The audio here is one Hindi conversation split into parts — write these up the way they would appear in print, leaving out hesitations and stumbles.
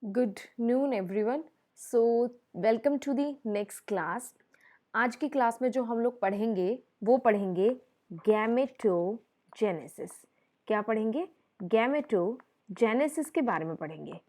Good noon everyone. So welcome to the next class. आज की क्लास में जो हम लोग पढ़ेंगे वो पढ़ेंगे गैमेटोजेनेसिस। क्या पढ़ेंगे? गैमेटोजेनेसिस के बारे में पढ़ेंगे।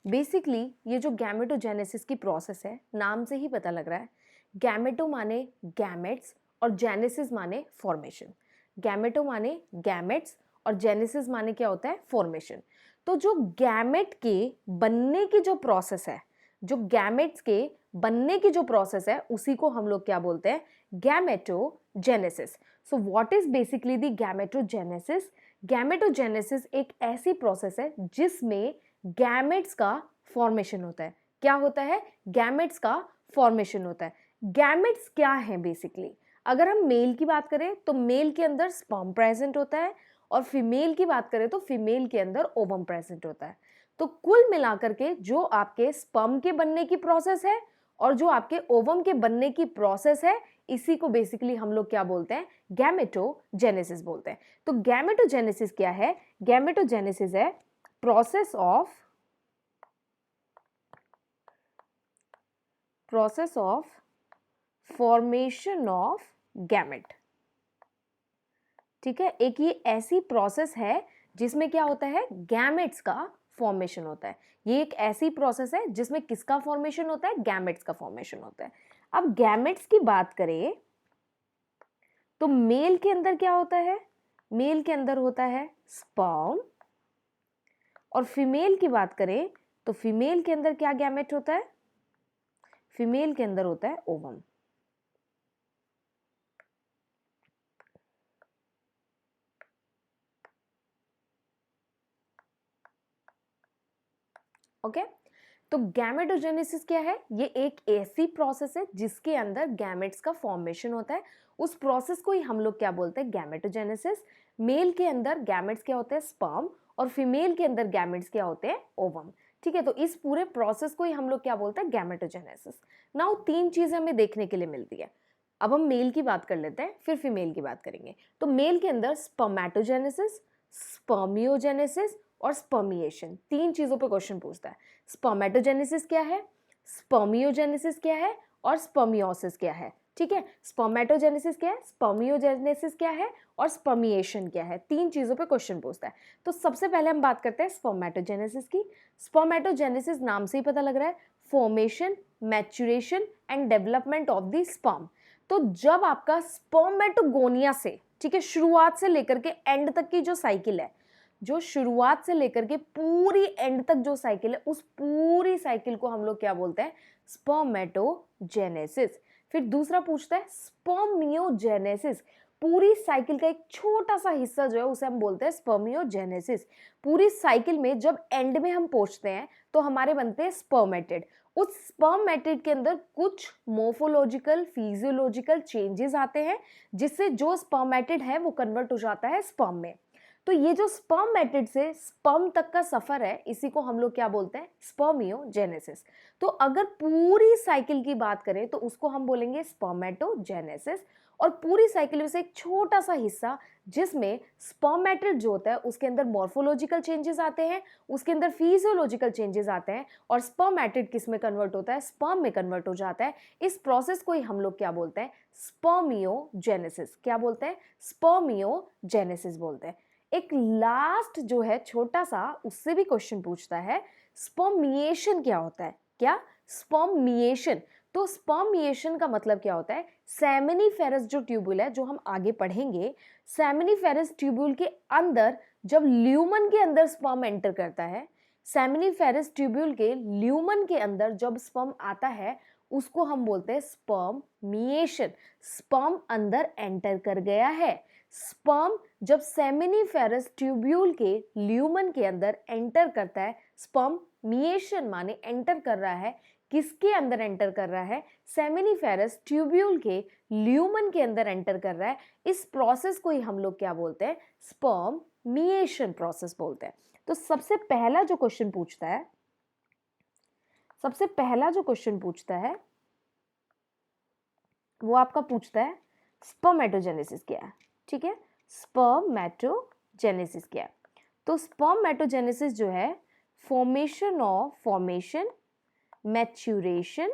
बेसिकली ये जो गैमेटोजेनेसिस की प्रोसेस है, नाम से ही पता लग रहा है। गैमेटो माने गैमेट्स और जेनेसिस माने फॉर्मेशन। गैमेटो माने गैमेट्स और जेनेसिस माने क्या होता है? फॉर्मेशन। तो जो गैमेट के बनने की जो प्रोसेस है, जो गैमेट्स के बनने की जो प्रोसेस है, उसी को हम लोग क्या बोलते हैं? Gametogenesis. So what is basically the gametogenesis? Gametogenesis एक ऐसी प्रोसेस है जिसमें गैमेट्स का फॉर्मेशन होता है। क्या होता है? गैमेट्स का फॉर्मेशन होता है। गैमेट्स क्या है बेसिकली? अगर हम मेल की बात करें तो मेल के अंदर स्पर्म प्रेजेंट होता है, और फीमेल की बात करें तो फीमेल के अंदर ओवम प्रेजेंट होता है। तो कुल मिलाकर के जो आपके स्पर्म के बनने की प्रोसेस है और जो आपके ओवम के बनने की प्रोसेस है, इसी को बेसिकली हम लोग क्या बोलते हैं? गैमेटोजेनेसिस बोलते हैं। तो गैमेटोजेनेसिस क्या है? गैमेटोजेनेसिस है process of formation of gamete. ठीक है, एक ये ऐसी प्रोसेस है जिसमें क्या होता है? गैमेट्स का फॉर्मेशन होता है। ये एक ऐसी प्रोसेस है जिसमें किसका फॉर्मेशन होता है? गैमेट्स का फॉर्मेशन होता है। अब गैमेट्स की बात करें तो मेल के अंदर क्या होता है? मेल के अंदर होता है स्पर्म, और फीमेल की बात करें तो फीमेल के अंदर क्या गैमेट होता है? फीमेल के अंदर होता है ओवम। ओके, तो गैमेटोजेनेसिस क्या है? ये एक ऐसी प्रोसेस है जिसके अंदर गैमेट्स का फॉर्मेशन होता है। उस प्रोसेस को ही हम लोग क्या बोलते हैं? गैमेटोजेनेसिस। मेल के अंदर गैमेट्स क्या होते हैं? स्पर्म, और फीमेल के अंदर गैमेट्स क्या होते हैं? ओवम। ठीक है, तो इस पूरे प्रोसेस को ही हम लोग क्या बोलते हैं? गैमेटोजेनेसिस। नाउ तीन चीजें हमें देखने के लिए मिलती है। अब हम मेल की बात कर लेते हैं, फिर फीमेल की बात करेंगे। तो मेल के अंदर स्पर्मेटोजेनेसिस, स्पर्मियोजेनेसिस और स्पर्मिएशन, तीन चीजों पे क्वेश्चन पूछता है। स्पर्मेटोजेनेसिस क्या है, स्पर्मियोजेनेसिस क्या है, और स्पर्मियोसिस क्या है? ठीक है, स्पर्मेटोजेनेसिस क्या है, स्पर्मियोजेनेसिस क्या है, और स्पर्मिएशन क्या है? तीन चीजों पे क्वेश्चन पूछता है। तो सबसे पहले हम बात करते हैं स्पर्मेटोजेनेसिस की। स्पर्मेटोजेनेसिस नाम से ही पता लग रहा है, formation, maturation and development of the sperm. तो जब आपका स्पर्मेटोगोनिया से, ठीक है, शुरुआत से लेकर के एंड तक की जो साइकिल है, जो शुरुआत से लेकर के पूरी एंड तक जो साइकिल है, उस पूरी साइकिल को हम लोग क्या बोलते हैं? स्पर्मेटोजेनेसिस। फिर दूसरा पूछता है स्पर्मियोजेनेसिस। पूरी साइकिल का एक छोटा सा हिस्सा जो है उसे हम बोलते हैं स्पर्मियोजेनेसिस। पूरी साइकिल में जब एंड में हम पहुंचते हैं तो हमारे बनते हैं स्पर्मेटिड। उस स्पर्मेटिड के अंदर कुछ मोर्फोलॉजिकल, फिजियोलॉजिकल चेंजेस आते हैं, जिससे जो स्पर्मेटिड है वो कन्वर्ट हो जाता है स्पर्म में। तो ये जो स्पर्मेटिड से स्पर्म तक का सफर है, इसी को हम लोग क्या बोलते हैं? स्पर्मियोजेनेसिस। तो अगर पूरी साइकिल की बात करें तो उसको हम बोलेंगे स्पर्मेटोजेनेसिस। और पूरी साइकिल में से एक छोटा सा हिस्सा जिसमें स्पर्मेटिड जो होता है उसके अंदर मॉर्फोलॉजिकल चेंजेस आते हैं, उसके अंदर फिजियोलॉजिकल चेंजेस आते हैं, और स्पर्मेटिड किस में कन्वर्ट होता है? स्पर्म में कन्वर्ट हो जाता है। इस प्रोसेस को ही हम लोग क्या बोलते हैं? स्पर्मियोजेनेसिस। क्या बोलते हैं? स्पर्मियोजेनेसिस बोलते हैं। एक लास्ट जो है छोटा सा, उससे भी क्वेश्चन पूछता है, स्पर्मिएशन क्या होता है? क्या? स्पर्मिएशन। तो स्पर्मिएशन का मतलब क्या होता है? सेमिनिफेरस जो ट्यूब्यूल है, जो हम आगे पढ़ेंगे, सेमिनिफेरस ट्यूब्यूल के अंदर जब ल्यूमन के अंदर स्पर्म एंटर करता है, सेमिनिफेरस ट्यूब्यूल के ल्यूमन के अंदर जब स्पर्म आता है, उसको हम बोलते हैं स्पर्मिएशन। स्पर्म अंदर एंटर कर गया है। स्पर्म जब सेमिनिफेरस ट्यूब्यूल के ल्यूमन के अंदर एंटर करता है, स्पर्मिएशन माने एंटर कर रहा है। किसके अंदर एंटर कर रहा है? सेमिनिफेरस ट्यूब्यूल के ल्यूमन के अंदर एंटर कर रहा है। इस प्रोसेस को ही हम लोग क्या बोलते हैं? स्पर्मिएशन प्रोसेस बोलते हैं। तो सबसे पहला जो क्वेश्चन पूछता है वो आपका पूछता है स्पर्मेटोजेनेसिस क्या है। ठीक है, स्पर्मेटोजेनेसिस क्या है? तो स्पर्मेटोजेनेसिस जो है formation, maturation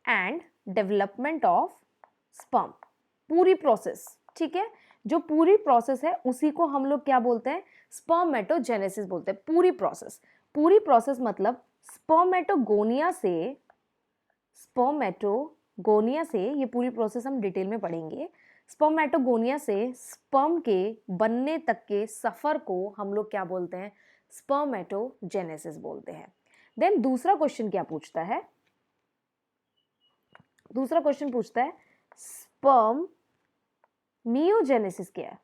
and development of sperm, पूरी प्रोसेस, ठीक है, जो पूरी प्रोसेस है उसी को हम लोग क्या बोलते हैं, स्पर्मेटोजेनेसिस बोलते हैं। पूरी प्रोसेस मतलब स्पर्मेटोगोनिया से ये पूरी प्रोसेस हम डिटेल में पढ़ेंगे। स्पर्मेटोगोनिया से स्पर्म के बनने तक के सफर को हम लोग क्या बोलते हैं, स्पर्मेटोजेनेसिस बोलते हैं। देन दूसरा क्वेश्चन क्या पूछता है, दूसरा क्वेश्चन पूछता है स्पर्म मियोजेनेसिस क्या है।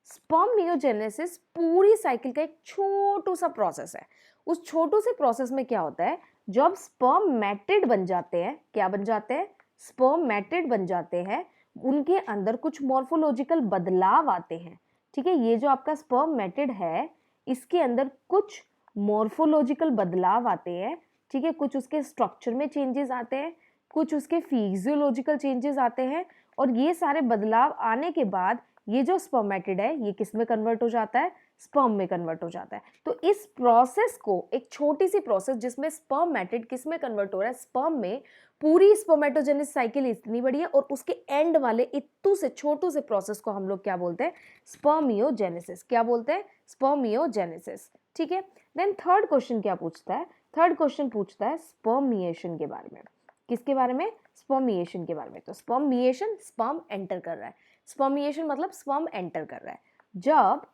स्पर्म मियोजेनेसिस पूरी साइकिल का एक छोटू सा प्रोसेस है। उस छोटू से प्रोसेस में क्या होता है, जब स्पर्मेटिड बन जाते हैं, क्या बन जाते हैं, स्पर्मेटिड बन जाते हैं, उनके अंदर कुछ मॉर्फोलॉजिकल बदलाव आते हैं, ठीक है। ये जो आपका स्पर्मेटिड है इसके अंदर कुछ मॉर्फोलॉजिकल बदलाव आते हैं, ठीक है, कुछ उसके स्ट्रक्चर में चेंजेस आते हैं, कुछ उसके फिजियोलॉजिकल चेंजेस आते हैं, और ये सारे बदलाव आने के बाद ये जो स्पर्मेटिड है ये किस में कन्वर्ट हो जाता है, स्पर्म में कन्वर्ट हो जाता है। तो इस प्रोसेस को, एक छोटी सी प्रोसेस जिसमें स्पर्मेटिड किस में कन्वर्ट हो रहा है, स्पर्म में, पूरी स्पर्मेटोजेनेसिस साइकिल इतनी बड़ी है और उसके एंड वाले इतू से छोटू से प्रोसेस को हम लोग क्या बोलते हैं, स्पर्मियोजेनेसिस। क्या बोलते हैं, स्पर्मियोजेनेसिस, ठीक है। देन थर्ड क्वेश्चन क्या पूछता है, थर्ड क्वेश्चन पूछता है स्पर्मिएशन के बारे में। किसके बारे में, स्पर्मिएशन के बारे में। तो स्पर्मिएशन, स्पर्म एंटर कर रहा है, स्पर्मिएशन मतलब स्पर्म एंटर कर रहा है। जब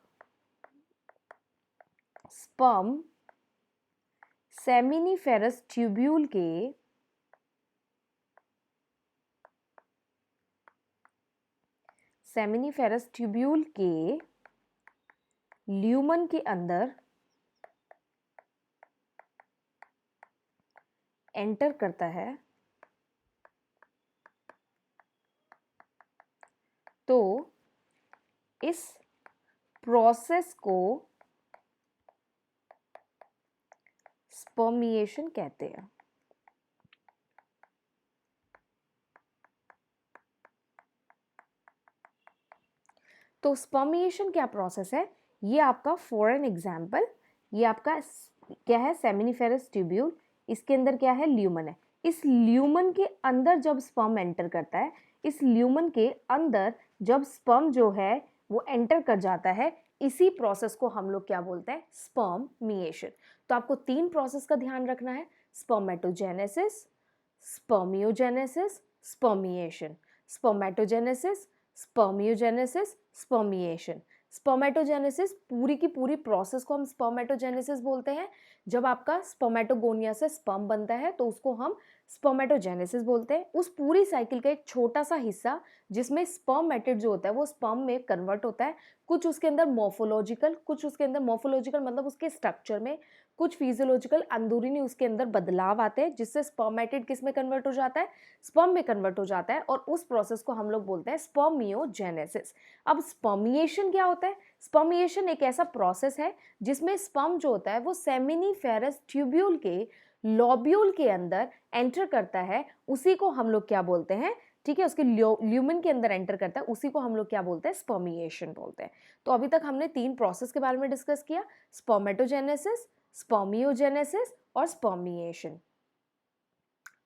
स्पर्म सेमिनिफेरस ट्यूब्यूल के ल्यूमन के अंदर एंटर करता है तो इस प्रोसेस को स्पर्मिएशन कहते हैं। तो स्पर्मिएशन क्या प्रोसेस है, ये आपका फॉर एन एग्जाम्पल, ये आपका क्या है, सेमिनिफेरस ट्यूब्यूल, इसके अंदर क्या है, ल्यूमन है। इस ल्यूमन के अंदर जब स्पर्म एंटर करता है, इस ल्यूमन के अंदर जब स्पर्म जो है वो एंटर कर जाता है, इसी प्रोसेस को हम लोग क्या बोलते हैं, स्पर्मिएशन। तो आपको तीन प्रोसेस का ध्यान रखना है, spermatogenesis, spermiogenesis, spermiation. Spermatogenesis, spermiogenesis, spermiation. Spermatogenesis पूरी की पूरी प्रोसेस को हम स्पर्मेटोजेनेसिस बोलते हैं। जब आपका स्पर्मेटोगोनिया से स्पर्म बनता है तो उसको हम स्पर्मेटोजेनेसिस बोलते हैं। उस पूरी साइकिल का एक छोटा सा हिस्सा जिसमें स्पर्मेटिड जो होता है वो स्पर्म में कन्वर्ट होता है, कुछ उसके अंदर मॉर्फोलॉजिकल, कुछ उसके अंदर मॉर्फोलॉजिकल मतलब उसके स्ट्रक्चर में, कुछ फिजियोलॉजिकल अंदरूनी उसके अंदर बदलाव आते हैं जिससे स्पर्मेटिड किस में कन्वर्ट हो जाता है, स्पर्म में कन्वर्ट हो जाता है, और उस प्रोसेस को हम लोग बोलते हैं स्पर्मियोजेनेसिस। अब स्पर्मिएशन क्या होता है, स्पर्मिएशन एक ऐसा प्रोसेस है जिसमें स्पर्म जो होता है वो सेमिनिफेरस ट्यूब्यूल के लॉब्यूल के अंदर एंटर करता है, उसी को हम लोग क्या बोलते हैं, ठीक है, उसके ल्यूमन के अंदर एंटर करता है, उसी को हम लोग क्या बोलते हैं, स्पर्मिएशन बोलते हैं। तो अभी तक हमने तीन प्रोसेस के बारे में डिस्कस किया, स्पर्मेटोजेनेसिस, स्पर्मियोजेनेसिस और स्पर्मिएशन।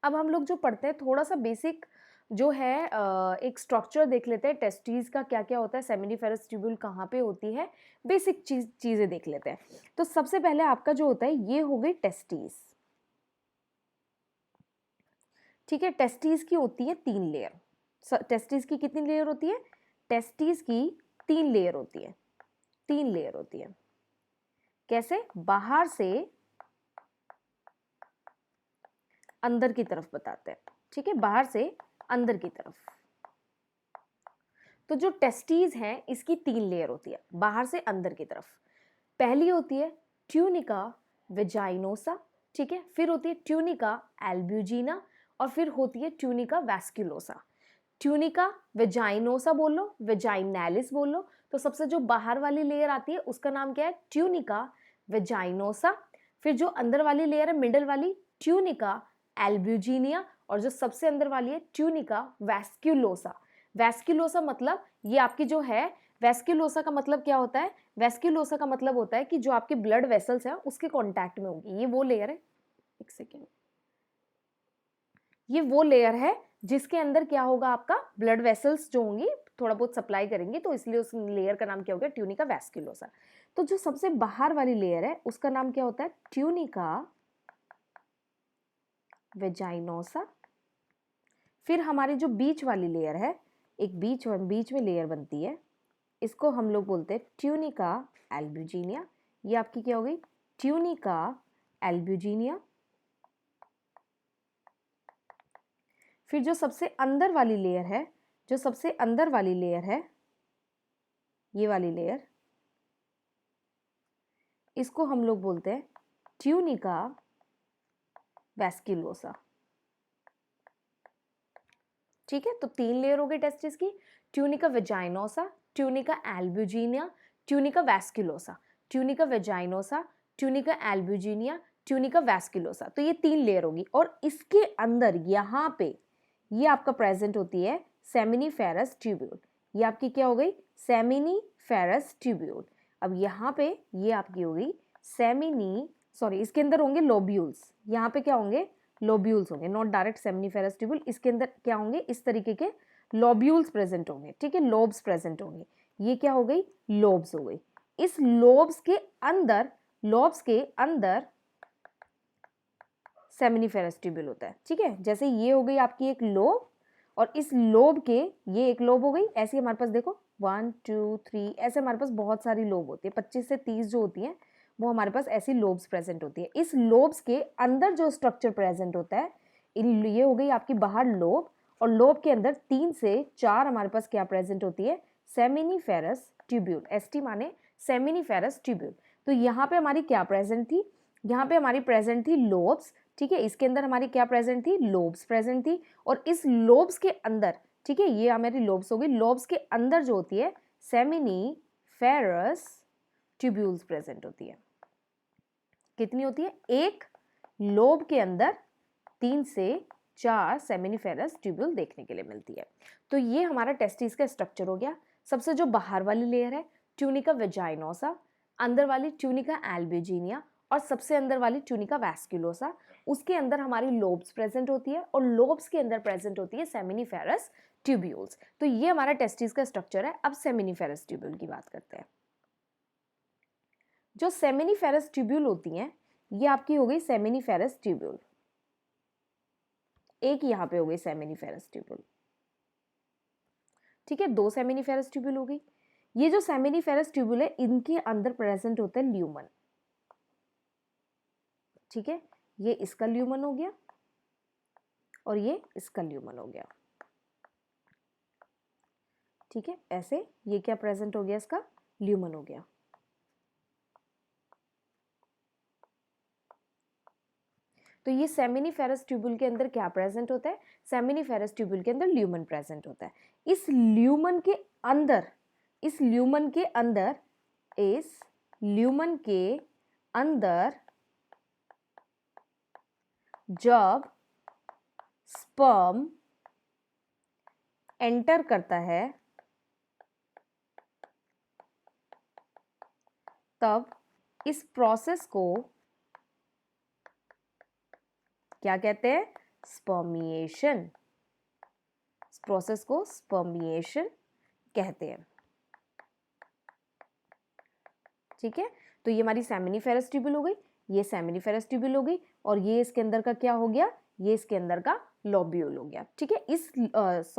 अब हम लोग जो पढ़ते हैं थोड़ा सा बेसिक जो है एक स्ट्रक्चर देख लेते हैं, टेस्टिस का क्या क्या होता है, सेमिनिफेरस ट्यूब्यूल कहाँ पे होती है, बेसिक चीजें देख लेते हैं। तो सबसे पहले आपका जो होता है ये हो गई टेस्टिस, ठीक है। टेस्टिस की होती है 3 लेयर। टेस्टिस की कितनी लेयर होती है, टेस्टिस की 3 लेयर होती है, 3 लेयर होती है। कैसे, बाहर से अंदर की तरफ बताते हैं, ठीक है, बाहर से अंदर की तरफ। तो जो टेस्टिस है इसकी 3 लेयर होती है बाहर से अंदर की तरफ। पहली होती है ट्यूनिका वेजाइनोसा, ठीक है, फिर होती है ट्यूनिका एल्ब्यूजिना, और फिर होती है ट्यूनिका वैस्कुलोसा। ट्यूनिका वेजाइनोसा बोल लो, वेजाइनैलिस बोल लो। तो सबसे जो बाहर वाली लेयर आती है उसका नाम क्या है, ट्यूनिका वेजाइनोसा। फिर जो अंदर वाली लेयर है मिडल वाली, ट्यूनिका एल्ब्यूजिनिया, और जो सबसे अंदर वाली है ट्यूनिका वैस्कुलोसा। वैस्कुलोसा मतलब ये आपकी जो है वेस्क्यूलोसा का मतलब क्या होता है? वेस्क्यूलोसा का मतलब होता है कि जो आपके ब्लड वेसल्स हैं उसके कांटेक्ट में होगी। ये वो लेयर है, एक सेकेंड, ये वो लेयर है जिसके अंदर क्या होगा, आपका ब्लड वेसल्स जो होंगी थोड़ा बहुत सप्लाई करेंगी, तो इसलिए उस लेयर का नाम क्या हो गया, ट्यूनिका वेस्क्यूलोसा। तो जो सबसे बाहर वाली लेयर है उसका नाम क्या होता है, ट्यूनिका वेजाइनोसा। फिर हमारी जो बीच वाली लेयर है, एक बीच में लेयर बनती है, इसको हम लोग बोलते हैं ट्यूनिका एल्ब्यूजिनिया। ये आपकी क्या हो गई, ट्यूनिका एल्ब्यूजिनिया। फिर जो सबसे अंदर वाली लेयर है, जो सबसे अंदर वाली लेयर है, ये वाली लेयर, इसको हम लोग बोलते हैं ट्यूनिका वेस्क्यूलोसा। ठीक है, तो 3 लेयर हो गई टेस्टिस की, tunica vaginalis, tunica albuginea, tunica vasculosa. Tunica vaginalis, tunica albuginea, tunica vasculosa, तो ये 3 लेयर होगी। और इसके अंदर यहाँ पे ये आपका प्रेजेंट होती है सेमिनिफेरस ट्यूब्यूल। ये आपकी क्या हो गई, सेमिनिफेरस ट्यूब्यूल। अब यहाँ पे ये आपकी हो गई इसके अंदर होंगे लोब्यूल्स। यहाँ पे क्या होंगे, लोब्यूल्स होंगे, नॉट डायरेक्ट सेमिनिफेरस ट्यूब्यूल। इसके अंदर क्या होंगे, इस तरीके के लोब्यूल्स प्रेजेंट होंगे। ठीक है, लोब्स प्रेजेंट होंगे। ये क्या हो गई, लोब्स हो गई। इस लोब्स के अंदर सेमिनिफेरस ट्यूब्यूल होता है। ठीक है, जैसे ये हो गई आपकी एक लोब, और इस लोब के ये एक लोब हो गई। ऐसे हमारे पास देखो 1 2 3 ऐसे हमारे पास बहुत सारी लोब होती है, 25 से 30 जो होती हैं वो हमारे पास ऐसी लोब्स प्रेजेंट होती है। इस लोब्स के अंदर जो स्ट्रक्चर प्रेजेंट होता है, ये हो गई आपकी बाहर लोब, और लोब के अंदर 3 से 4 हमारे पास क्या प्रेजेंट होती है, सेमिनिफेरस ट्यूब्यूल। एसटी माने सेमिनिफेरस ट्यूब्यूल। तो यहाँ पे हमारी क्या प्रेजेंट थी, यहाँ पे हमारी प्रेजेंट थी लोब्स। ठीक है, इसके अंदर हमारी क्या प्रेजेंट थी, लोब्स प्रेजेंट थी। और इस लोब्स के अंदर, ठीक है, ये हमारी लोब्स हो गई, लोब्स के अंदर जो होती है सेमिनिफेरस ट्यूब्यूल्स प्रेजेंट होती है। कितनी होती है, एक लोब के अंदर 3 से 4 सेमिनिफेरस ट्यूब्यूल देखने के लिए मिलती है। तो ये हमारा टेस्टिस का स्ट्रक्चर हो गया। सबसे जो बाहर वाली लेयर है ट्यूनिका वेजाइनोसा, अंदर वाली ट्यूनिका एल्ब्यूजिनिया, और सबसे अंदर वाली ट्यूनिका वेस्क्यूलोसा। उसके अंदर हमारी लोब्स प्रेजेंट होती है, और लोब्स के अंदर प्रेजेंट होती है सेमिनिफेरस ट्यूब्यूल्स। तो ये हमारा टेस्टिस का स्ट्रक्चर है। अब सेमिनिफेरस ट्यूब्यूल की बात करते हैं। जो सेमिनिफेरस ट्यूब्यूल होती हैं, ये आपकी हो गई सेमिनिफेरस ट्यूब्यूल। एक यहाँ पे हो गई सेमिनिफेरस ट्यूब्यूल। ठीक है, 2 सेमिनिफेरस ट्यूब्यूल हो गई। ये जो सेमिनिफेरस ट्यूब्यूल है, इनके अंदर प्रेजेंट होता है ल्यूमन। ठीक है, ये इसका ल्यूमन हो गया और ये इसका ल्यूमन हो गया। ठीक है, ऐसे ये क्या प्रेजेंट हो गया, इसका ल्यूमन हो गया। तो ये सेमिनिफेरस ट्यूब्यूल के अंदर क्या प्रेजेंट होता है, सेमिनिफेरस ट्यूब्यूल के अंदर ल्यूमन प्रेजेंट होता है। इस ल्यूमन के अंदर जब स्पर्म एंटर करता है, तब इस प्रोसेस को क्या कहते हैं, स्पर्मिएशन। इस प्रोसेस को स्पर्मिएशन कहते हैं। ठीक है, तो ये हमारी सेमिनिफेरस ट्यूब्यूल हो गई, ये सेमिनिफेरस ट्यूब्यूल हो गई, और ये इसके अंदर का क्या हो गया, ये इसके अंदर का लोब्यूल हो गया। ठीक है,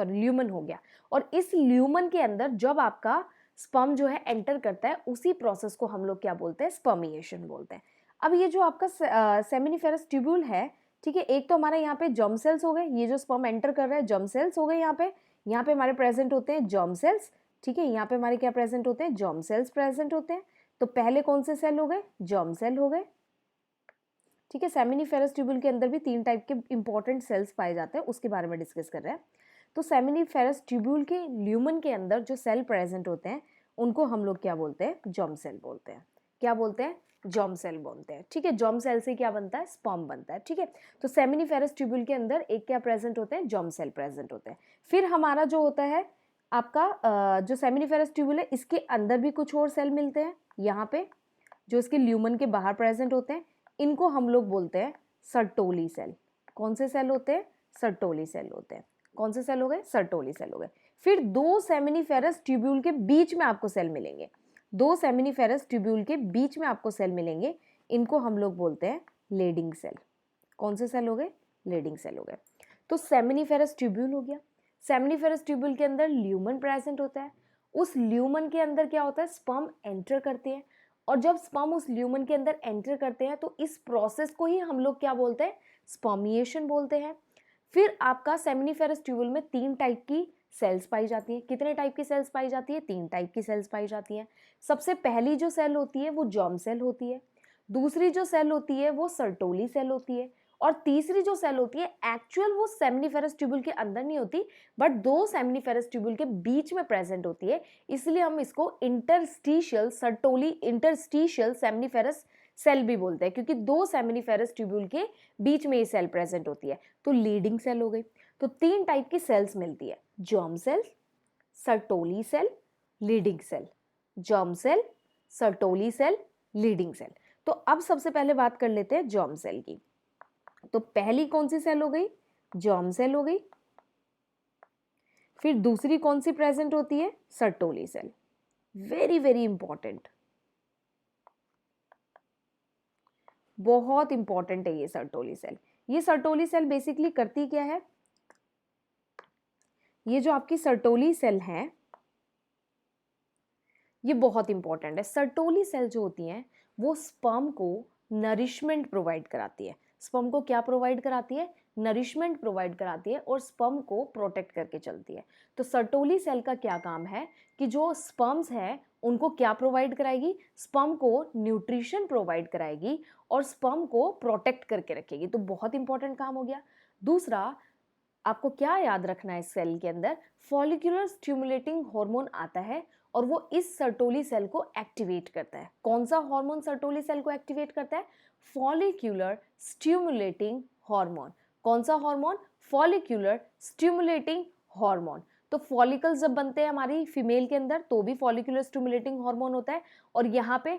ल्यूमन हो गया। और इस ल्यूमन के अंदर जब आपका स्पर्म जो है एंटर करता है, उसी प्रोसेस को हम लोग क्या बोलते हैं, स्पर्मिएशन बोलते हैं। अब ये जो आपका सेमिनिफेरस ट्यूब्यूल है, ठीक है, एक तो हमारे यहाँ पे जर्म सेल्स हो गए, ये जो स्पर्म एंटर कर रहा है जर्म सेल्स हो गए। यहाँ पे हमारे प्रेजेंट होते हैं जर्म सेल्स। ठीक है, यहाँ पे हमारे क्या प्रेजेंट होते हैं, जर्म सेल्स प्रेजेंट होते हैं। तो पहले कौन से सेल हो गए, जर्म सेल हो गए। ठीक है, सेमिनिफेरस ट्यूब्यूल के अंदर भी 3 टाइप के इंपॉर्टेंट सेल्स पाए जाते हैं, उसके बारे में डिस्कस कर रहे हैं। तो सेमिनिफेरस ट्यूब्यूल के ल्यूमन के अंदर जो सेल प्रेजेंट होते हैं, उनको हम लोग क्या बोलते हैं, जर्म सेल बोलते हैं। क्या बोलते हैं, जर्म सेल बोलते हैं। ठीक है, जर्म सेल से क्या बनता है, स्पर्म बनता है। ठीक है, तो सेमिनिफेरस ट्यूब्यूल के अंदर एक क्या प्रेजेंट होते हैं, जर्म सेल प्रेजेंट होते हैं। फिर हमारा जो होता है आपका जो सेमिनिफेरस ट्यूब्यूल है इसके अंदर भी कुछ और सेल मिलते हैं यहाँ पे, जो इसके ल्यूमन के बाहर प्रेजेंट होते हैं, इनको हम लोग बोलते हैं सर्टोली सेल। कौन से सेल होते हैं? सर्टोली सेल होते हैं। कौन से सेल हो गए? सर्टोली सेल हो गए। फिर दो सेमिनिफेरस ट्यूब्यूल के बीच में आपको सेल मिलेंगे, दो सेमिनिफेरस ट्यूब्यूल के बीच में आपको सेल मिलेंगे, इनको हम लोग बोलते हैं लेडिंग सेल। कौन से सेल हो गए? लेडिंग सेल हो गए। तो सेमिनिफेरस ट्यूब्यूल हो गया। सेमिनिफेरस ट्यूब्यूल के अंदर ल्यूमन प्रेजेंट होता है, उस ल्यूमन के अंदर क्या होता है? स्पर्म एंटर करते हैं, और जब स्पर्म उस ल्यूमन के अंदर एंटर करते हैं तो इस प्रोसेस को ही हम लोग क्या बोलते हैं? स्पर्मिएशन बोलते हैं। फिर आपका सेमिनिफेरस ट्यूब्यूल में 3 टाइप की सेल्स पाई जाती हैं। कितने टाइप की सेल्स पाई जाती है? 3 टाइप की सेल्स पाई जाती हैं। सबसे पहली जो सेल होती है वो जर्म सेल होती है, दूसरी जो सेल होती है वो सर्टोली सेल होती है, और तीसरी जो सेल होती है एक्चुअल वो सेमिनिफेरस ट्यूब्यूल के अंदर नहीं होती, बट दो सेमिनिफेरस ट्यूब्यूल के बीच में प्रेजेंट होती है, इसलिए हम इसको interstitial Sertoli interstitial seminiferous cell भी बोलते हैं, क्योंकि दो सेमिनिफेरस ट्यूब्यूल के बीच में ये सेल प्रेजेंट होती है। तो लीडिंग सेल हो गई। तो 3 टाइप की सेल्स मिलती है, germ cell, Sertoli cell, Leydig cell. Germ cell, Sertoli cell, Leydig cell. तो अब सबसे पहले बात कर लेते हैं जर्म सेल की। तो पहली कौन सी सेल हो गई? जर्म सेल हो गई। फिर दूसरी कौन सी प्रेजेंट होती है? Sertoli cell. Very very important, बहुत इंपॉर्टेंट है ये सर्टोली सेल। ये सर्टोली सेल बेसिकली करती क्या है? ये जो आपकी सर्टोली सेल है ये बहुत इंपॉर्टेंट है। सर्टोली सेल जो होती हैं वो स्पर्म को नरिशमेंट प्रोवाइड कराती है। स्पर्म को क्या प्रोवाइड कराती है? नरिशमेंट प्रोवाइड कराती है, और स्पर्म को प्रोटेक्ट करके चलती है। तो सर्टोली सेल का क्या काम है कि जो स्पर्म्स है उनको क्या प्रोवाइड कराएगी? स्पर्म को न्यूट्रिशन प्रोवाइड कराएगी और स्पर्म को प्रोटेक्ट करके रखेगी। तो बहुत इंपॉर्टेंट काम हो गया। दूसरा, आपको क्या याद रखना है इस सेल के अंदर? फॉलिक्यूलर स्टिमुलेटिंग हार्मोन आता है और वो इस सर्टोली सेल को एक्टिवेट करता है। कौन सा हार्मोन सर्टोली सेल को एक्टिवेट करता है? Follicular stimulating hormone. कौन सा हार्मोन? Follicular stimulating hormone. तो फॉलिकल्स जब बनते हैं हमारी फीमेल के अंदर तो भी फॉलिक्यूलर स्टिमुलेटिंग हार्मोन होता है, और यहाँ पे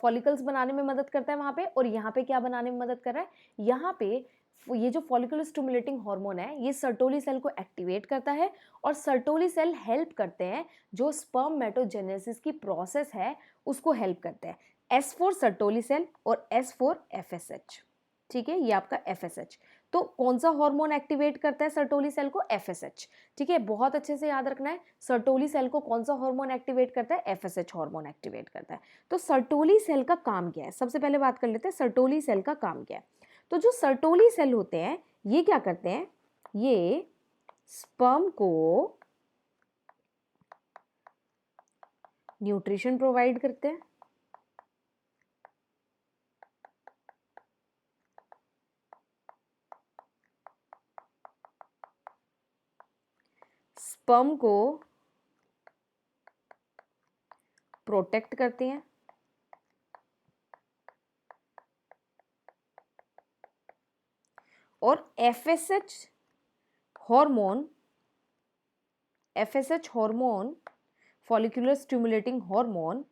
फॉलिकल्स बनाने में मदद करता है वहाँ पे, और यहाँ पे क्या बनाने में मदद कर रहा है? यहाँ पे ये जो फॉलिकुलर स्टिमुलेटिंग हार्मोन है ये सर्टोली सेल को एक्टिवेट करता है, और सर्टोली सेल हेल्प करते हैं जो स्पर्मेटोजेनेसिस की प्रोसेस है उसको हेल्प करते हैं। S4 सर्टोली सेल और S4 FSH। ठीक है, ये आपका FSH। तो कौन सा हार्मोन एक्टिवेट करता है सर्टोली सेल को? FSH। ठीक है, बहुत अच्छे से याद रखना है। सर्टोली सेल को कौन सा हार्मोन एक्टिवेट करता है? FSH हार्मोन एक्टिवेट करता है। तो सर्टोली सेल का काम क्या है? सबसे पहले बात कर लेते हैं सर्टोली सेल का काम क्या है। तो जो सर्टोली सेल होते हैं ये क्या करते हैं? ये स्पर्म को न्यूट्रिशन प्रोवाइड करते हैं, स्पर्म को प्रोटेक्ट करते हैं, और FSH hormone follicular stimulating hormone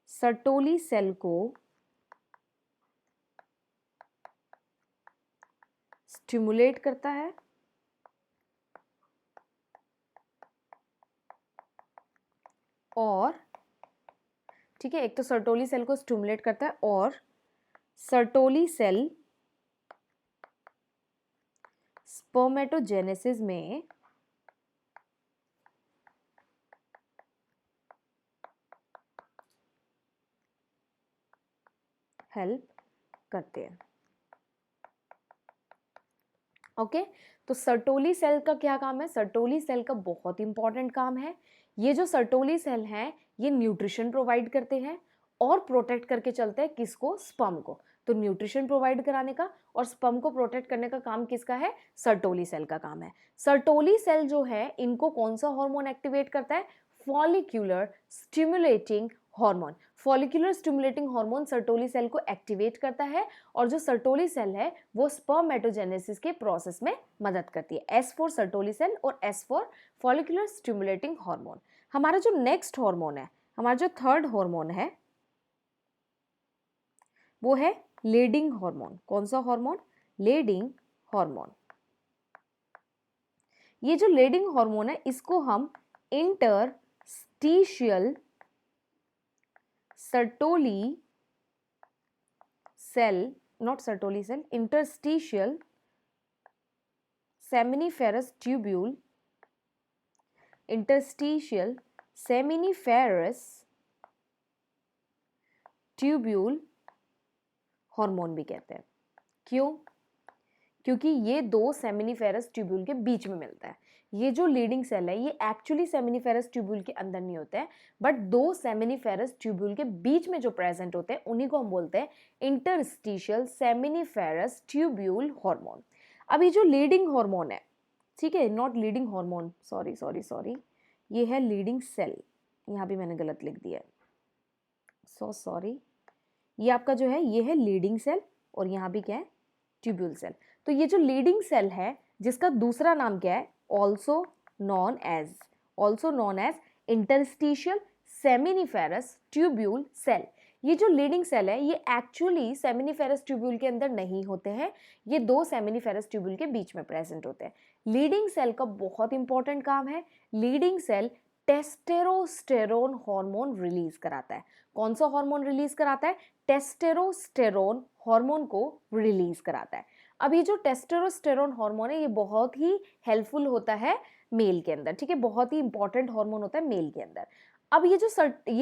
Sertoli cell को स्टिमुलेट करता है और ठीक है, एक तो सर्टोली सेल को स्टिमुलेट करता है और सर्टोली सेल स्पर्मेटोजेनेसिस में हेल्प करते हैं। ओके, तो सर्टोली सेल का क्या काम है? सर्टोली सेल का बहुत इंपॉर्टेंट काम है। ये जो सर्टोली सेल हैं ये न्यूट्रिशन प्रोवाइड करते हैं और प्रोटेक्ट करके चलते हैं किसको? स्पर्म को। तो न्यूट्रिशन प्रोवाइड कराने का और स्पर्म को प्रोटेक्ट करने का काम किसका है? सर्टोली सेल का काम है। सर्टोली सेल जो है इनको कौन सा हार्मोन एक्टिवेट करता है? Follicular stimulating hormone. Follicular stimulating hormone Sertoli cell को एक्टिवेट करता है और जो सर्टोली सेल है वो स्पर्मेटोजेनेसिस के प्रोसेस में मदद करती है। एस फॉर सर्टोली सेल और S for follicular stimulating hormone. हमारा जो नेक्स्ट हार्मोन है, हमारा जो थर्ड हार्मोन है वो है लेडिंग हार्मोन। कौन सा हार्मोन? Lending hormone. ये जो लेडिंग हार्मोन है इसको हम interstitial Sertoli cell, not Sertoli cell, interstitial seminiferous tubule, interstitial seminiferous tubule hormone भी कहते हैं। क्यों? क्योंकि ये दो सेमिनिफेरस ट्यूब्यूल के बीच में मिलता है। ये जो लीडिंग सेल है ये एक्चुअली सेमिनिफेरस ट्यूब्यूल के अंदर नहीं होते हैं, बट दो सेमिनिफेरस ट्यूब्यूल के बीच में जो प्रेजेंट होते हैं उन्हीं को हम बोलते हैं इंटरस्टिशियल सेमिनिफेरस ट्यूब्यूल हार्मोन। अब ये जो लीडिंग हार्मोन है, ठीक है, नॉट लीडिंग हार्मोन, सॉरी, ये है लीडिंग सेल। यहाँ भी मैंने गलत लिख दिया है, सो सॉरी। ये आपका जो है ये है लीडिंग सेल और यहाँ भी क्या है? Tubule cell. तो ये जो लीडिंग सेल है जिसका दूसरा नाम क्या है? Also known as interstitial seminiferous tubule cell. ये जो लीडिंग सेल है ये एक्चुअली सेमिनिफेरस ट्यूब्यूल के अंदर नहीं होते हैं, ये दो सेमिनिफेरस ट्यूब्यूल के बीच में प्रेजेंट होते हैं। लीडिंग सेल का बहुत इंपॉर्टेंट काम है, लीडिंग सेल टेस्टेरोस्टेरोन हार्मोन रिलीज कराता है। कौन सा हार्मोन रिलीज कराता है? टेस्टेरोस्टेरोन हार्मोन को रिलीज कराता है। अब ये जो टेस्टेरोस्टेरोन हार्मोन है ये बहुत ही हेल्पफुल होता है मेल के अंदर, ठीक है, बहुत ही इंपॉर्टेंट हार्मोन होता है मेल के अंदर। अब ये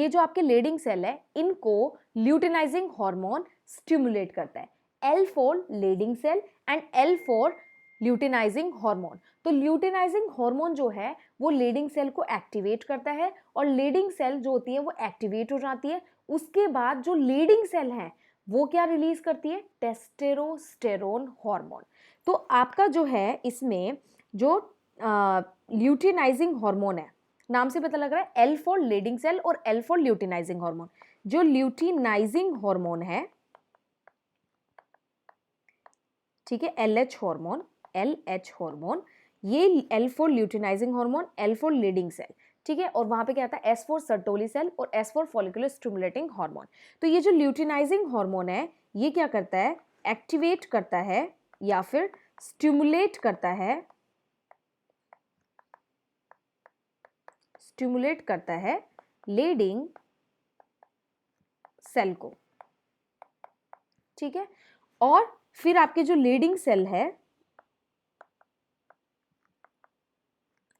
जो आपके लीडिंग सेल है इनको ल्यूटिनाइजिंग हार्मोन स्टिमुलेट करता है। L for Leydig cell and L for luteinizing hormone. तो ल्यूटिनाइजिंग हार्मोन जो है वो लीडिंग सेल को एक्टिवेट करता है और लीडिंग सेल जो होती है वो एक्टिवेट हो जाती है। उसके बाद जो लीडिंग सेल है वो क्या रिलीज करती है? टेस्टेरोस्टेरोन हार्मोन। तो आपका जो है इसमें जो ल्यूटिनाइजिंग हार्मोन है, नाम से पता लग रहा है, एल फॉर लीडिंग सेल और एल फॉर ल्यूटिनाइजिंग हार्मोन। जो ल्यूटिनाइजिंग हार्मोन है, ठीक है, LH हार्मोन, ये L for luteinizing hormone, L for Leydig cell, ठीक है, और वहां पे क्या आता है? एस फॉर सर्टोली सेल और S for follicular stimulating hormone. तो ये जो ल्यूटिनाइजिंग हार्मोन है ये क्या करता है? एक्टिवेट करता है या फिर स्टिमुलेट करता है लीडिंग सेल को, ठीक है। और फिर आपके जो लीडिंग सेल है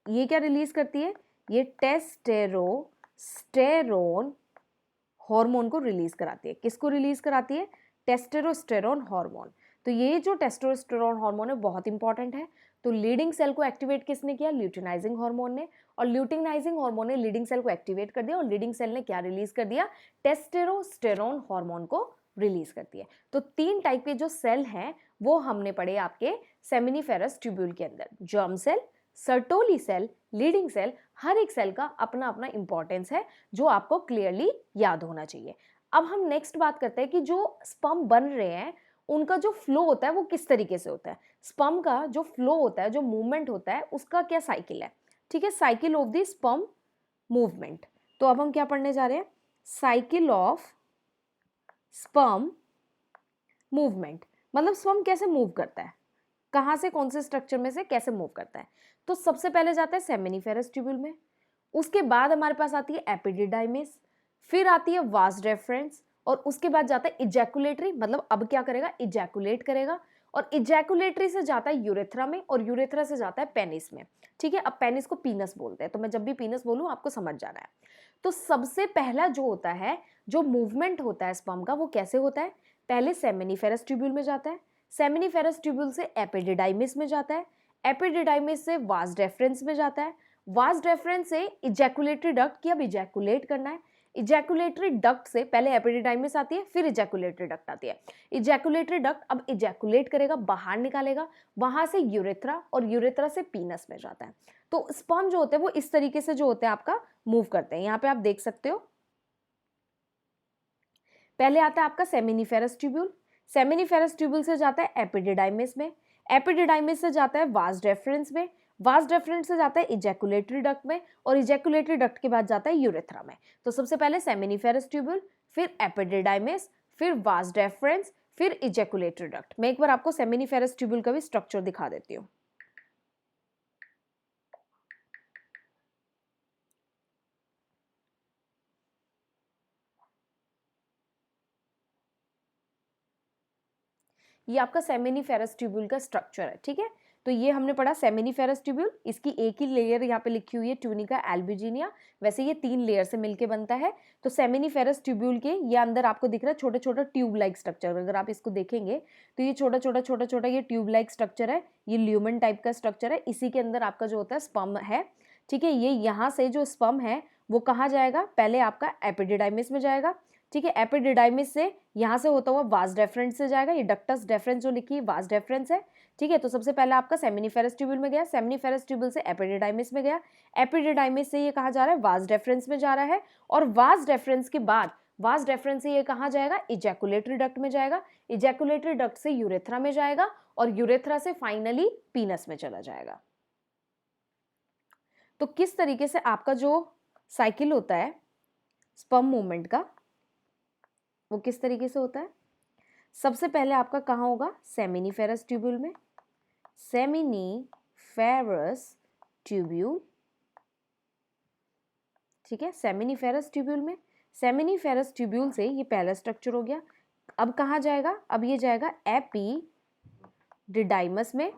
ये क्या रिलीज करती है? ये टेस्टेरोस्टेरोन हार्मोन को रिलीज कराती है। किसको रिलीज कराती है? टेस्टेरोस्टेरोन हार्मोन। तो ये जो टेस्टेरोस्टेरोन हार्मोन है बहुत इंपॉर्टेंट है। तो लीडिंग सेल को एक्टिवेट किसने किया? ल्यूटिनाइजिंग हार्मोन ने, और ल्यूटिनाइजिंग हार्मोन ने लीडिंग सेल को एक्टिवेट कर दिया और लीडिंग सेल ने क्या रिलीज कर दिया? टेस्टेरोस्टेरोन हार्मोन को रिलीज करती है। तो तीन टाइप के जो सेल हैं वो हमने पढ़े आपके सेमिनिफेरस ट्यूब्यूल के अंदर, germ cell, Sertoli cell, Leydig cell. हर एक सेल का अपना अपना इंपॉर्टेंस है जो आपको क्लियरली याद होना चाहिए। अब हम नेक्स्ट बात करते हैं कि जो स्पर्म बन रहे हैं उनका जो फ्लो होता है वो किस तरीके से होता है। स्पर्म का जो फ्लो होता है, जो मूवमेंट होता है, उसका क्या साइकिल है, ठीक है, cycle of the sperm movement. तो अब हम क्या पढ़ने जा रहे हैं? साइकिल ऑफ स्पर्म मूवमेंट, मतलब स्पर्म कैसे मूव करता है, कहाँ से कौन से स्ट्रक्चर में से कैसे मूव करता है। तो सबसे पहले जाता है सेमिनिफेरस ट्यूब्यूल में, उसके बाद हमारे पास आती है एपिडिडाइमिस, फिर आती है वास डेफरेंस, और उसके बाद जाता है इजैकुलेटरी, मतलब अब क्या करेगा? इजैकुलेट करेगा, और इजैकुलेटरी से जाता है यूरेथ्रा में, और यूरेथ्रा से जाता है पेनिस में, ठीक है। अब पेनिस को पीनस बोलते हैं, तो मैं जब भी पीनस बोलूं आपको समझ जाना है। तो सबसे पहला जो होता है, जो मूवमेंट होता है स्पर्म का, वो कैसे होता है? पहले सेमिनिफेरस ट्यूब्यूल में जाता है, सेमिनिफेरस ट्यूब्यूल से एपिडिडाइमिस में जाता है, एपिडिडाइमिस से वास डेफरेंस में जाता है, वास डेफरेंस से इजैकुलेटरी डक्ट की अब इजैकुलेट करना है, इजैकुलेटरी डक्ट से पहले एपिडिडाइमिस आती है फिर इजैकुलेटरी डक्ट आती है, इजैकुलेटरी डक्ट अब इजैकुलेट करेगा, बाहर निकालेगा, वहां से यूरेथ्रा, और यूरेथ्रा से पीनस में जाता है। तो स्पर्म जो होते हैं वो इस तरीके से जो होते हैं आपका मूव करते हैं। यहाँ पे आप देख सकते हो पहले आता है आपका सेमिनिफेरस ट्यूब्यूल, सेमिनिफेरस ट्यूब्यूल से जाता है एपिडिडाइमिस में, एपिडिडाइमिस से जाता है वास डेफरेंस में, वास डेफरेंस से जाता है इजैकुलेटरी डक्ट में, और इजैकुलेटरी डक्ट के बाद जाता है यूरेथ्रा में। तो सबसे पहले सेमिनिफेरस ट्यूब्यूल, फिर एपिडिडाइमिस, फिर वास डेफरेंस, फिर इजैकुलेटरी डक्ट। मैं एक बार आपको सेमिनिफेरस ट्यूब्यूल का भी स्ट्रक्चर दिखा देती हूँ। ये आपका सेमिनिफेरस ट्यूब्यूल का स्ट्रक्चर है, ठीक है। तो ये हमने पढ़ा सेमिनिफेरस ट्यूब्यूल, इसकी एक ही लेयर यहाँ पे लिखी हुई है ट्यूनिका एल्बुजिनिया, वैसे ये 3 लेयर से मिलके बनता है। तो सेमिनिफेरस ट्यूब्यूल के ये अंदर आपको दिख रहा है छोटा छोटा ट्यूब लाइक स्ट्रक्चर, अगर आप इसको देखेंगे तो ये छोटा छोटा ये ट्यूब लाइक स्ट्रक्चर है, ये ल्यूमन टाइप का स्ट्रक्चर है। इसी के अंदर आपका जो होता है स्पर्म है, ठीक है। ये यहाँ से जो स्पर्म है वो कहाँ जाएगा, पहले आपका एपिडिडाइमिस में जाएगा, ठीक है। एपिडिडाइमिस से यहाँ से होता हुआ वास डेफरेंस से जाएगा, ये डक्टस डेफरेंस जो लिखी है वास डेफरेंस है, ठीक है। तो सबसे पहले आपका सेमिनिफेरस ट्यूब्यूल में गया, सेमिनिफेरस ट्यूब्यूल से एपिडिडाइमिस में गया, एपिडिडाइमिस से ये कहाँ जा रहा है, वास डेफरेंस में जा रहा है, और वास डेफरेंस के बाद वास डेफरेंस से ये कहाँ जाएगा, इजैकुलेटरी डक्ट में जाएगा, इजैकुलेटरी डक्ट से यूरेथ्रा में जाएगा, और यूरेथ्रा से फाइनली पीनस में चला जाएगा। तो किस तरीके से आपका जो साइकिल होता है स्पर्म मूवमेंट का वो किस तरीके से होता है। सबसे पहले आपका कहाँ होगा, सेमिनिफेरस ट्यूब्यूल में, सेमिनिफेरस ट्यूब्यूल, ठीक है। सेमिनिफेरस ट्यूब्यूल में, सेमिनिफेरस ट्यूब्यूल से ये पहला स्ट्रक्चर हो गया। अब कहाँ जाएगा, अब ये जाएगा एपिडिडाइमस में,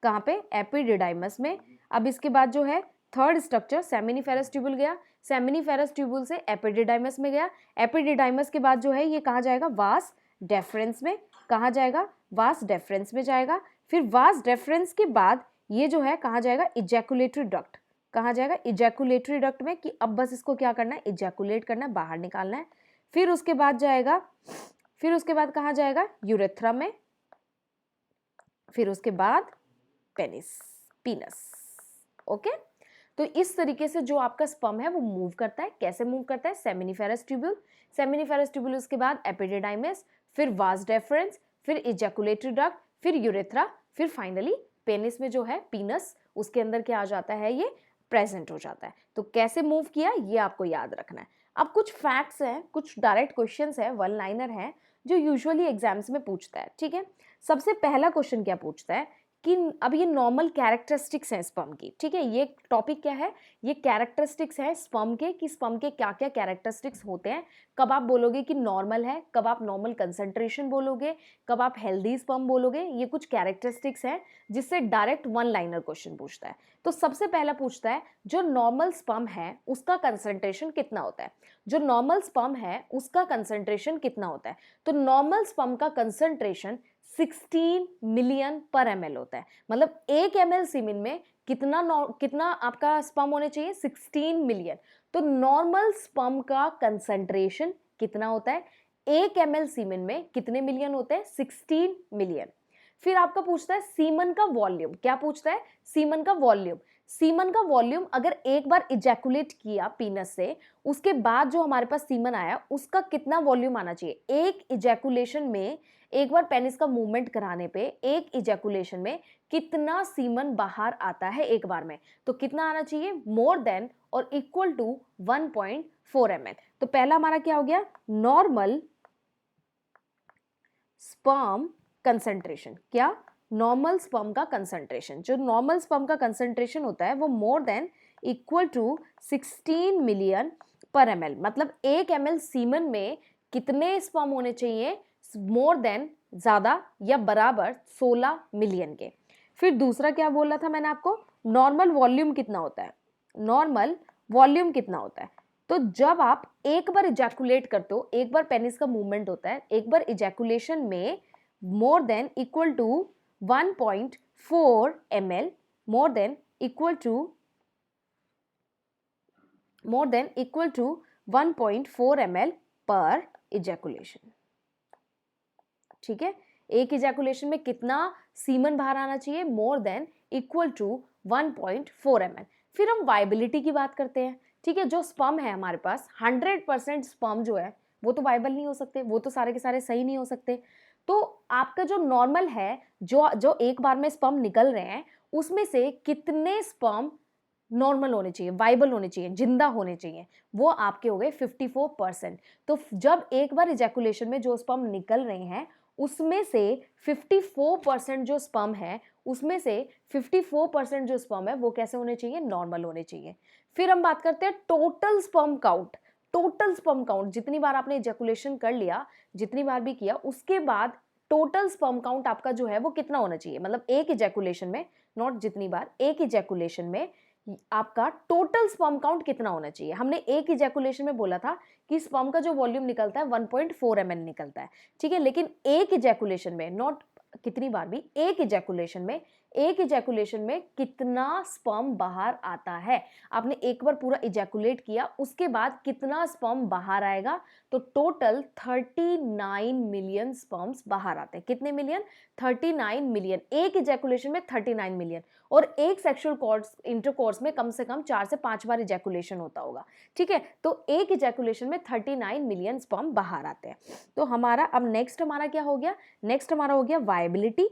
कहाँ पे, एपिडिडाइमस में। अब इसके बाद जो है थर्ड स्ट्रक्चर सेमिनिफेरस ट्यूब्यूल गया, सेमिनिफेरस ट्यूब्यूल से एपिडिडाइमस में गया, एपिडिडाइमस के बाद जो है ये कहाँ जाएगा, वास डेफरेंस में, कहाँ जाएगा, वास डेफरेंस में जाएगा। फिर वास डेफरेंस के बाद ये जो है कहाँ जाएगा, इजैकुलेटरी डक्ट, कहाँ जाएगा, इजैकुलेटरी डक्ट में, कि अब बस इसको क्या करना है, इजैकुलेट करना है, बाहर निकालना है। फिर उसके बाद जाएगा, फिर उसके बाद कहाँ जाएगा, यूरेथ्रा में, फिर उसके बाद पेनिस, पीनस, ओके। तो इस तरीके से जो आपका स्पर्म है वो मूव करता है। कैसे मूव करता है, सेमिनिफेरस ट्यूब्यूल, सेमिनिफेरस ट्यूब्यूल उसके बाद एपिडिडाइमिस, फिर वास डेफरेंस, फिर इजैकुलेटरी डक्ट, फिर यूरेथ्रा, फिर फाइनली पेनिस में जो है पीनस, उसके अंदर क्या आ जाता है, ये प्रेजेंट हो जाता है। तो कैसे मूव किया ये आपको याद रखना है। अब कुछ फैक्ट्स हैं, कुछ डायरेक्ट क्वेश्चंस है, वन लाइनर है, जो यूजुअली एग्जाम्स में पूछता है, ठीक है। सबसे पहला क्वेश्चन क्या पूछता है कि अब ये नॉर्मल कैरेक्टरिस्टिक्स हैं स्पर्म की, ठीक है। ये टॉपिक क्या है, ये कैरेक्टरिस्टिक्स है स्पर्म के, कि स्पर्म के क्या क्या कैरेक्टरिस्टिक्स होते हैं। कब आप बोलोगे कि नॉर्मल है, कब आप नॉर्मल कंसंट्रेशन बोलोगे, कब आप हेल्दी स्पर्म बोलोगे, ये कुछ कैरेक्टरिस्टिक्स हैं जिससे डायरेक्ट वन लाइनर क्वेश्चन पूछता है। तो सबसे पहला पूछता है जो नॉर्मल स्पर्म है उसका कंसंट्रेशन कितना होता है, जो नॉर्मल स्पर्म है उसका कंसंट्रेशन कितना होता है। तो नॉर्मल स्पर्म का कंसंट्रेशन 16 मिलियन पर ml होता है, मतलब 1 ml सीमेन में कितना आपका स्पर्म होने चाहिए, 16 मिलियन। तो नॉर्मल स्पर्म का कंसंट्रेशन कितना होता है, 1 ml सीमेन में कितने मिलियन होते हैं, 16 मिलियन। फिर आपका पूछता है सीमन का वॉल्यूम, क्या पूछता है, सीमन का वॉल्यूम। सीमन का वॉल्यूम अगर एक बार इजैकुलेट किया पीनस से, उसके बाद जो हमारे पास सीमन आया उसका कितना वॉल्यूम आना चाहिए, एक इजैकुलेशन में, एक बार पेनिस का मूवमेंट कराने पे एक इजैकुलेशन में कितना सीमन बाहर आता है एक बार में, तो कितना आना चाहिए, मोर देन और इक्वल टू 1.4 ml। तो पहला हमारा क्या हो गया, नॉर्मल स्पर्म कंसंट्रेशन, क्या, नॉर्मल स्पर्म का कंसंट्रेशन, जो नॉर्मल स्पर्म का कंसंट्रेशन होता है वो more than equal to 16 million per ml, मतलब 1 ml सीमन में कितने स्पर्म होने चाहिए, मोर देन, ज्यादा या बराबर 16 मिलियन के। फिर दूसरा क्या बोला था मैंने आपको, नॉर्मल वॉल्यूम कितना होता है, नॉर्मल वॉल्यूम कितना होता है। तो जब आप एक बार इजैकुलेट करते हो, एक बार पेनिस का मूवमेंट होता है, एक बार इजैकुलेशन में more than equal to 1.4 ml, more than equal to 1.4 ml per ejaculation, ठीक है। एक इजैकुलेशन में कितना सीमन बाहर आना चाहिए, more than equal to 1.4 ml। फिर हम वायबिलिटी की बात करते हैं, ठीक है। जो स्पर्म है हमारे पास 100% स्पर्म जो है वो तो वाइबल नहीं हो सकते, वो तो सारे के सारे सही नहीं हो सकते। तो आपका जो नॉर्मल है, जो जो एक बार में स्पर्म निकल रहे हैं, उसमें से कितने स्पर्म नॉर्मल होने चाहिए, वाइबल होने चाहिए, जिंदा होने चाहिए, वो आपके हो गए 54%। तो जब एक बार इजैकुलेशन में जो स्पर्म निकल रहे हैं, उसमें से 54% जो स्पर्म है, उसमें से 54% जो स्पर्म है वो कैसे होने चाहिए, नॉर्मल होने चाहिए। फिर हम बात करते हैं total sperm count. Total sperm count, जितनी बार आपने इजैकुलेशन कर लिया, जितनी बार भी किया, उसके बाद टोटल स्पर्म काउंट आपका जो है वो कितना होना चाहिए, मतलब एक इजैकुलेशन में, नॉट जितनी बार, एक इजैकुलेशन में आपका टोटल स्पर्म काउंट कितना होना चाहिए। हमने एक इजैकुलेशन में बोला था कि स्पर्म का जो वॉल्यूम निकलता है 1.4 ml निकलता है, ठीक है, लेकिन एक इजैकुलेशन में, नॉट कितनी बार भी, एक इजैकुलेशन में कितना स्पर्म बाहर आता है। आपने एक बार पूरा इजैकुलेट किया, उसके बाद कितना स्पर्म बाहर आएगा, तो टोटल 39 मिलियन स्पर्म्स बाहर आते हैं। कितने मिलियन, 39 मिलियन, एक इजैकुलेशन में 39 मिलियन। और एक सेक्सुअल इंटरकोर्स में कम से कम 4 से 5 बार इजैकुलेशन होता होगा, ठीक है, तो एक इजैकुलेशन में 39 मिलियन स्पर्म बाहर आते हैं। तो हमारा अब नेक्स्ट हमारा क्या हो गया, नेक्स्ट हमारा हो गया वायबिलिटी।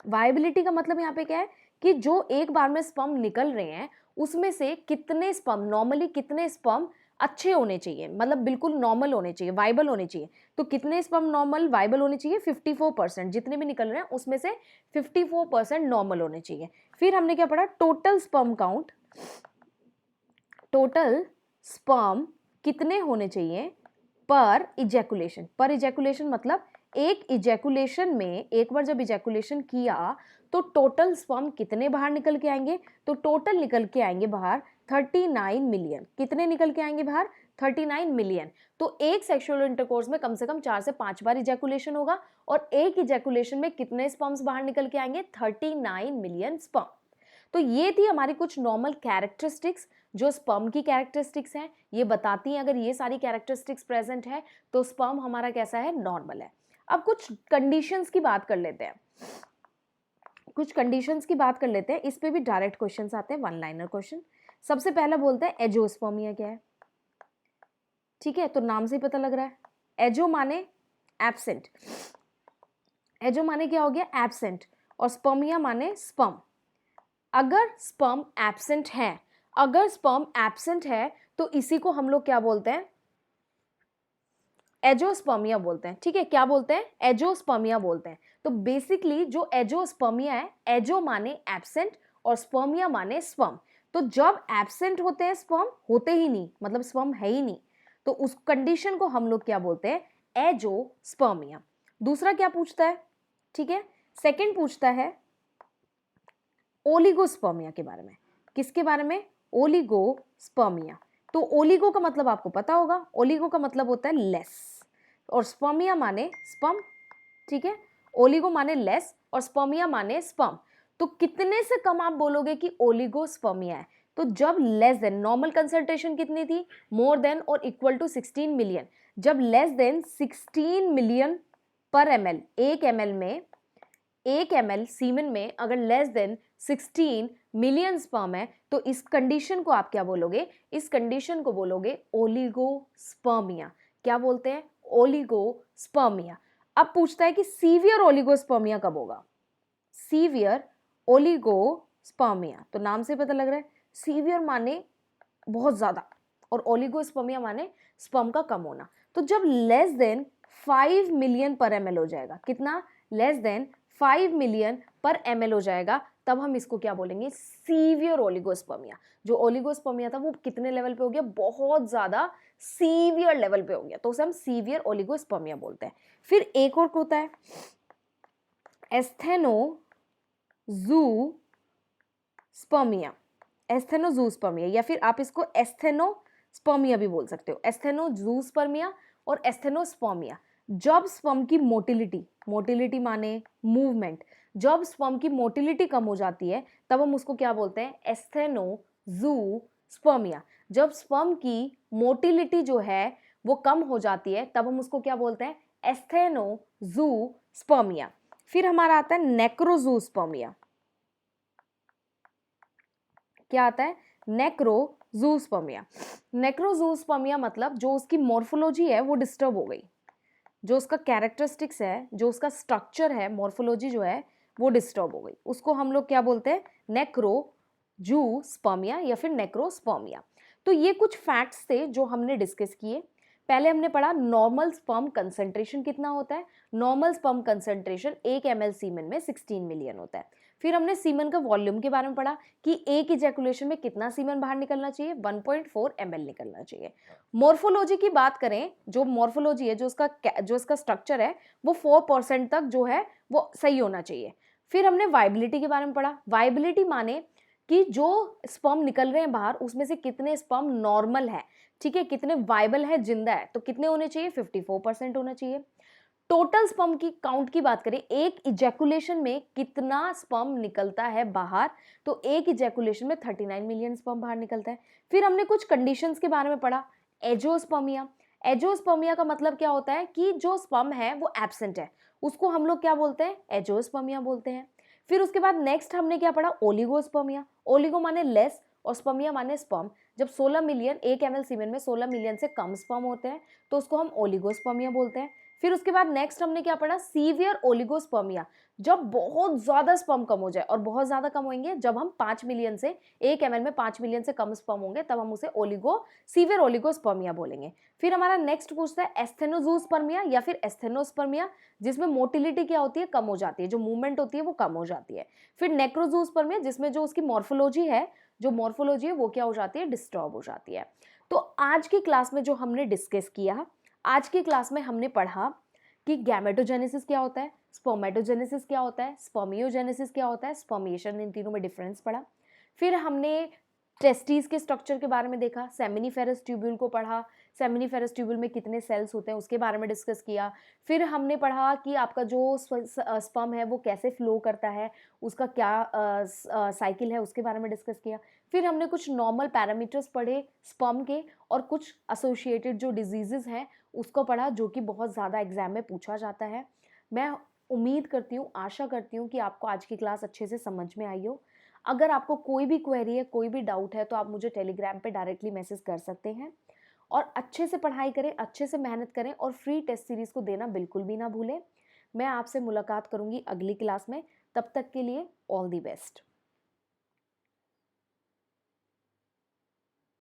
वायबिलिटी का मतलब यहाँ पे क्या है कि जो एक बार में स्पर्म निकल रहे हैं, उसमें से कितने स्पर्म, नॉर्मली कितने स्पर्म अच्छे होने चाहिए, मतलब बिल्कुल नॉर्मल होने चाहिए, वाइबल होने चाहिए। तो कितने स्पर्म नॉर्मल वाइबल होने चाहिए, 54%, जितने भी निकल रहे हैं उसमें से 54% नॉर्मल होने चाहिए। फिर हमने क्या पढ़ा, total sperm count, total sperm कितने होने चाहिए पर इजैकुलेशन। पर इजैकुलेशन मतलब एक इजैकुलेशन में, एक बार जब इजैकुलेशन किया तो टोटल स्पर्म कितने बाहर निकल के आएंगे, तो टोटल निकल के आएंगे बाहर 39 मिलियन। कितने निकल के आएंगे बाहर, 39 मिलियन। तो एक सेक्सुअल इंटरकोर्स में कम से कम 4 से 5 बार इजैकुलेशन होगा, और एक इजैकुलेशन में कितने स्पर्म्स बाहर निकल के आएंगे, 39 मिलियन स्पर्म। तो ये थी हमारी कुछ नॉर्मल कैरेक्टरिस्टिक्स जो स्पर्म की कैरेक्टरिस्टिक्स हैं। ये बताती हैं अगर ये सारी कैरेक्टरिस्टिक्स प्रेजेंट है तो स्पर्म हमारा कैसा है, नॉर्मल है। अब कुछ कंडीशंस की बात कर लेते हैं, कुछ कंडीशंस की बात कर लेते हैं। इस पे भी डायरेक्ट क्वेश्चंस आते हैं, वन लाइनर क्वेश्चन। सबसे पहला बोलते हैं एजोस्पर्मिया क्या है, ठीक है, तो नाम से ही पता लग रहा है, एजो माने एब्सेंट, एजो माने क्या हो गया, एब्सेंट, और स्पर्मिया माने स्पर्म। अगर स्पर्म एब्सेंट है, अगर स्पर्म एब्सेंट है तो इसी को हम लोग क्या बोलते हैं, एजोस्पर्मिया बोलते हैं, ठीक है, क्या बोलते हैं, एजोस्पर्मिया बोलते हैं। तो बेसिकली जो एजोस्पर्मिया है, एजो माने एब्सेंट और स्पर्मिया माने स्पर्म। तो जब एब्सेंट होते हैं स्पर्म, होते ही नहीं, मतलब स्पर्म है ही नहीं, तो उस कंडीशन को हम लोग क्या बोलते हैं, एजोस्पर्मिया। दूसरा क्या पूछता है, ठीक है, सेकंड पूछता है ओलिगोस्पर्मिया के बारे में। किसके बारे में, ओलिगोस्पर्मिया। तो ओलिगो का मतलब आपको पता होगा, ओलिगो का मतलब होता है लेस, और स्पर्मिया माने स्पर्म, ठीक है, ओलिगो माने लेस और स्पर्मिया माने स्पर्म। तो कितने से कम आप बोलोगे कि ओलिगोस्पर्मिया है, तो जब लेस देन, नॉर्मल कंसंट्रेशन कितनी थी, मोर देन और इक्वल टू 16 मिलियन, जब less than 16 million per ml, एक ml में, एक ml सीमेन में अगर लेस देन 16 मिलियन स्पर्म है, तो इस कंडीशन को आप क्या बोलोगे, इस कंडीशन को बोलोगे ओलिगोस्पर्मिया। क्या बोलते हैं, ओलिगोस्पर्मिया। अब पूछता है कि सीवियर ओलिगोस्पर्मिया कब होगा, सीवियर ओलिगोस्पर्मिया, तो नाम से पता लग रहा है, सीवियर माने बहुत ज्यादा और ओलिगोस्पर्मिया माने स्पर्म का कम होना। तो जब less than 5 million per ml हो जाएगा, कितना, less than 5 million per ml हो जाएगा, तब हम इसको क्या बोलेंगे, सीवियर ओलिगोस्पर्मिया। जो ओलिगोस्पर्मिया था वो कितने लेवल पे हो गया, बहुत ज्यादा सीवियर लेवल पे हो गया, तो उसे हम सीवियर ओलिगोस्पर्मिया बोलते हैं। फिर एक और होता है एस्थेनोजूस्पर्मिया, एस्थेनोजूस्पर्मिया, या फिर आप इसको एस्थेनोस्पर्मिया भी बोल सकते हो, एस्थेनोजूस्पर्मिया और एस्थेनोस्पर्मिया। जब स्पर्म की मोटिलिटी, मोटिलिटी माने मूवमेंट, जब स्पर्म की मोटिलिटी कम हो जाती है तब हम उसको क्या बोलते हैं, एस्थेनोजूस्पर्मिया। जब स्पर्म की मोटिलिटी जो है वो कम हो जाती है तब हम उसको क्या बोलते हैं, एस्थेनोजूस्पर्मिया। फिर हमारा आता है नेक्रोजूस्पर्मिया। क्या आता है, नेक्रो जूस्पर्मिया। नेक्रोजूस्पर्मिया मतलब जो उसकी मॉर्फोलॉजी है वो डिस्टर्ब हो गई, जो उसका कैरेक्टरिस्टिक्स है, जो उसका स्ट्रक्चर है, मॉर्फोलॉजी जो है वो डिस्टर्ब हो गई, उसको हम लोग क्या बोलते हैं, नेक्रोजूस्पर्मिया या फिर नेक्रोस्पर्मिया। तो ये कुछ फैक्ट्स थे जो हमने डिस्कस किए। पहले हमने पढ़ा नॉर्मल स्पर्म कंसंट्रेशन कितना होता है। नॉर्मल स्पर्म कंसंट्रेशन 1 ml सीमेन में 16 मिलियन होता है। फिर हमने सीमेन का वॉल्यूम के बारे में पढ़ा कि एक इजैकुलेशन में कितना सीमेन बाहर निकलना चाहिए, 1.4 ml निकलना चाहिए। मॉर्फोलॉजी की बात करें, जो मॉर्फोलॉजी है, जो इसका स्ट्रक्चर है वो 4% तक जो है वो सही होना चाहिए। फिर हमने वाइबिलिटी के बारे में पढ़ा। वाइबिलिटी माने कि जो स्पर्म निकल रहे हैं बाहर उसमें से कितने स्पर्म नॉर्मल है, ठीक है, कितने वाइबल है, जिंदा है, तो कितने होने चाहिए, 54% होना चाहिए। टोटल स्पर्म की काउंट की बात करें, एक इजैकुलेशन में कितना स्पर्म निकलता है बाहर, तो एक इजैकुलेशन में 39 मिलियन स्पर्म बाहर निकलता है। फिर हमने कुछ कंडीशंस के बारे में पढ़ा। एजोस्पर्मिया। एजोस्पर्मिया का मतलब क्या होता है कि जो स्पर्म है वो एब्सेंट है, उसको हम लोग क्या बोलते हैं, एजोस्पर्मिया बोलते हैं। फिर उसके बाद नेक्स्ट हमने क्या पढ़ा, ओलिगोस्पर्मिया। ओलिगो माने लेस और स्पर्मिया माने स्पर्म। जब 16 मिलियन 1 ml सीमेन में 16 मिलियन से कम स्पर्म होते हैं तो उसको हम ओलिगोस्पर्मिया बोलते हैं। फिर उसके बाद नेक्स्ट हमने क्या पढ़ा, सीवियर ओलिगोस्पर्मिया। जब बहुत ज्यादा स्पर्म कम हो जाए, और बहुत ज्यादा कम होंगे जब हम 5 मिलियन से 1 ml में 5 मिलियन से कम स्पर्म होंगे, तब हम उसे सीवियर ओलिगोस्पर्मिया बोलेंगे। फिर हमारा नेक्स्ट पूछता है एस्थेनोजूस्पर्मिया या फिर एस्थेनोस्पर्मिया, जिसमें मोटिलिटी क्या होती है, कम हो जाती है, जो मूवमेंट होती है वो कम हो जाती है। फिर नेक्रोजूस्पर्मिया, जिसमें जो उसकी मॉर्फोलॉजी है, जो मॉर्फोलॉजी है वो क्या हो जाती है, डिस्टर्ब हो जाती है। तो आज की क्लास में जो हमने डिस्कस किया, आज की क्लास में हमने पढ़ा कि गैमेटोजेनेसिस क्या होता है, स्पर्मेटोजेनेसिस क्या होता है, स्पर्मियोजेनेसिस क्या होता है, स्पर्मिएशन, इन तीनों में डिफरेंस पढ़ा। फिर हमने टेस्टिस के स्ट्रक्चर के बारे में देखा, सेमिनिफेरस ट्यूब्यूल को पढ़ा, सेमिनिफेरस ट्यूब्यूल में कितने सेल्स होते हैं उसके बारे में डिस्कस किया। फिर हमने पढ़ा कि आपका जो स्पर्म है वो कैसे फ्लो करता है, उसका क्या साइकिल है, उसके बारे में डिस्कस किया। फिर हमने कुछ नॉर्मल पैरामीटर्स पढ़े स्पर्म के, और कुछ एसोसिएटेड जो डिजीजेस हैं उसको पढ़ा, जो कि बहुत ज़्यादा एग्जाम में पूछा जाता है। मैं उम्मीद करती हूँ, आशा करती हूँ कि आपको आज की क्लास अच्छे से समझ में आई हो। अगर आपको कोई भी क्वेरी है, कोई भी डाउट है, तो आप मुझे टेलीग्राम पे डायरेक्टली मैसेज कर सकते हैं। और अच्छे से पढ़ाई करें, अच्छे से मेहनत करें, और फ्री टेस्ट सीरीज़ को देना बिल्कुल भी ना भूलें। मैं आपसे मुलाकात करूँगी अगली क्लास में। तब तक के लिए ऑल दी बेस्ट।